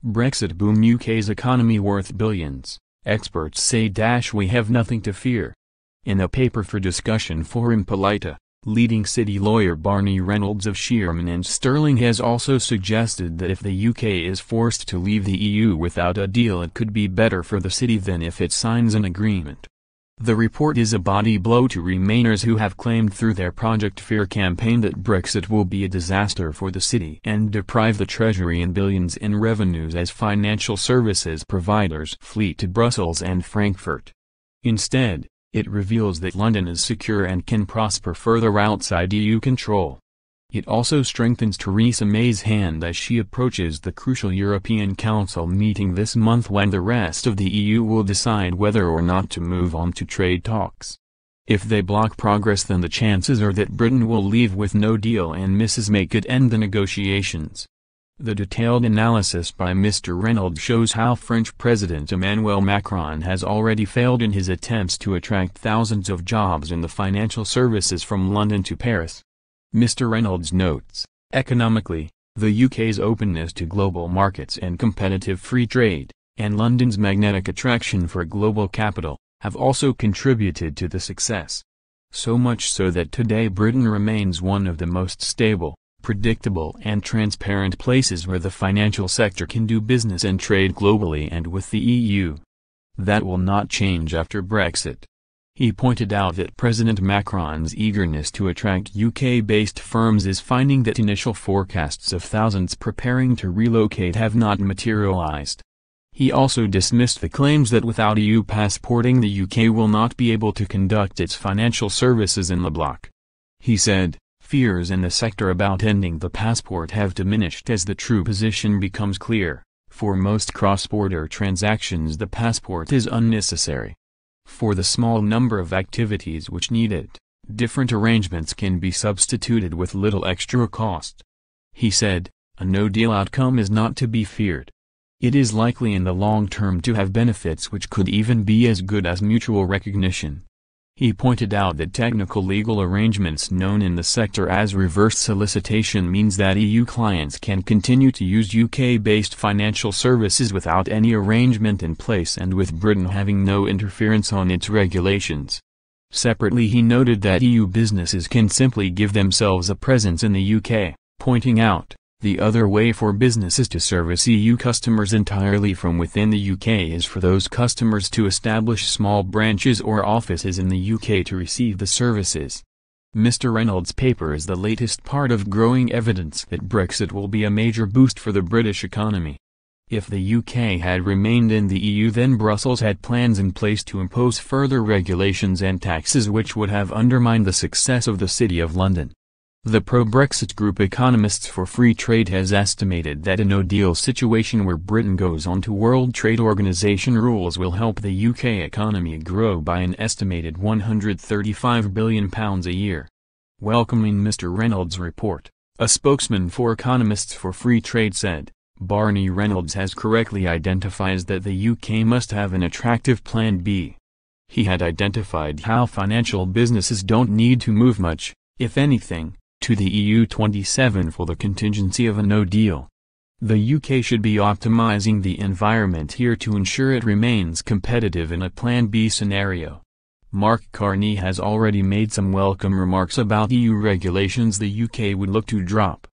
Brexit boom UK's economy worth billions, experts say. We have nothing to fear. In a paper for discussion forum Politeia, leading city lawyer Barney Reynolds of Shearman and Stirling has also suggested that if the UK is forced to leave the EU without a deal, it could be better for the city than if it signs an agreement. The report is a body blow to Remainers who have claimed through their Project Fear campaign that Brexit will be a disaster for the city and deprive the treasury in billions in revenues as financial services providers flee to Brussels and Frankfurt. Instead, it reveals that London is secure and can prosper further outside EU control. It also strengthens Theresa May's hand as she approaches the crucial European Council meeting this month, when the rest of the EU will decide whether or not to move on to trade talks. If they block progress, then the chances are that Britain will leave with no deal and Mrs May could end the negotiations. The detailed analysis by Mr. Reynolds shows how French President Emmanuel Macron has already failed in his attempts to attract thousands of jobs in the financial services from London to Paris. Mr. Reynolds notes, economically, the UK's openness to global markets and competitive free trade, and London's magnetic attraction for global capital, have also contributed to the success. So much so that today Britain remains one of the most stable, predictable and transparent places where the financial sector can do business and trade globally and with the EU. That will not change after Brexit. He pointed out that President Macron's eagerness to attract UK-based firms is finding that initial forecasts of thousands preparing to relocate have not materialized. He also dismissed the claims that without EU passporting the UK will not be able to conduct its financial services in the bloc. He said, fears in the sector about ending the passport have diminished as the true position becomes clear. For most cross-border transactions the passport is unnecessary. For the small number of activities which need it, different arrangements can be substituted with little extra cost. He said, a no-deal outcome is not to be feared. It is likely in the long term to have benefits which could even be as good as mutual recognition. He pointed out that technical legal arrangements known in the sector as reverse solicitation means that EU clients can continue to use UK-based financial services without any arrangement in place and with Britain having no interference on its regulations. Separately, he noted that EU businesses can simply give themselves a presence in the UK, pointing out, the other way for businesses to service EU customers entirely from within the UK is for those customers to establish small branches or offices in the UK to receive the services. Mr. Reynolds' paper is the latest part of growing evidence that Brexit will be a major boost for the British economy. If the UK had remained in the EU, then Brussels had plans in place to impose further regulations and taxes which would have undermined the success of the City of London. The pro-Brexit group Economists for Free Trade has estimated that a no-deal situation where Britain goes on to World Trade Organization rules will help the UK economy grow by an estimated £135 billion a year. Welcoming Mr. Reynolds' report, a spokesman for Economists for Free Trade said, Barney Reynolds has correctly identified that the UK must have an attractive Plan B. He had identified how financial businesses don't need to move much, if anything, to the EU 27 for the contingency of a no-deal. The UK should be optimizing the environment here to ensure it remains competitive in a Plan B scenario. Mark Carney has already made some welcome remarks about EU regulations the UK would look to drop.